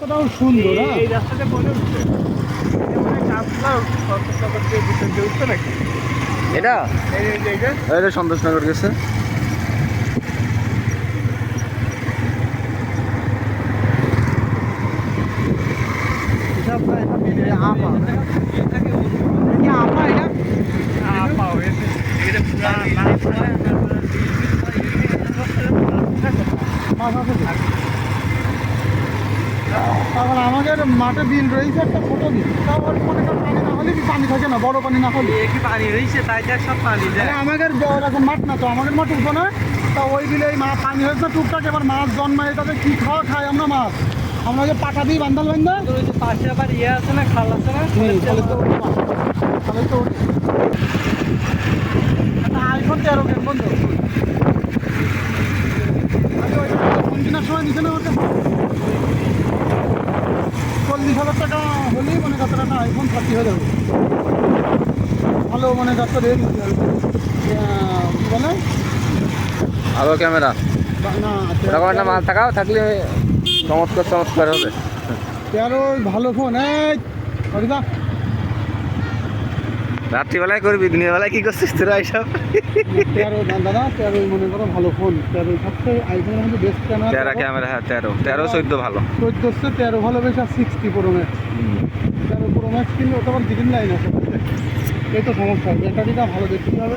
রাস্তাটাও সুন্দর। এই রাস্তাটা মনে হচ্ছে উঠছে নাকি এটা এইটা এটা সন্তোষনগর গেছে। তারপর আমাদের মাঠে বিল রয়েছে একটা ফটো দিই, তাও ওর পানি না হলে কি পানি থাকে না, বড় পানি না হলে কি পানি হয়েছে তাই দেখ সব পানি দেয়। আমাদের ওরকম মাঠ না তো, আমাদের মাঠ উঠবো না। তা ওই বিলে এই পানি হয়েছে টুকটাক, এবার মাছ জন্মায়, তাদের কি খাওয়া খাই আমরা মাছ, আমরা যে পাটা দিই বান্ধাল বান্ধা ওই যে পাশে আবার ইয়ে আছে না, খাল আছে না, আইফোন 13 কেন বন্ধু ফোন কেনার সময় দিচ্ছে না ওটা 40,000 টাকা হলেই মনে কত টাকা আইফোন 30 হয়ে যাবে। ভালো মানে কত রেট বলে ভালো ক্যামেরা, না ওরকম একটা মাল থাকাও থাকলে চমৎকার চমৎকার হবে। 13 ভালো ফোন। এই অরিদা রাত্রিবেলায় করবি, দিনের বেলায় কি করছিস তোরা এইসব? 13 দাদা 13 মনে করো ভালো ফোন। 13 সবচেয়ে আইফোনের মধ্যে বেস্ট ক্যামেরা 13 ক্যামেরা, হ্যাঁ 13 14 ভালো। 14 13 ভালো বেশ, আর 60 প্রো ম্যাক্স। 13 প্রো ম্যাক্স কিনলে ওটা আবার গ্রিন লাইন আছে, এই তো সমস্যা। ব্যাটারিটা ভালো দেখতে হবে।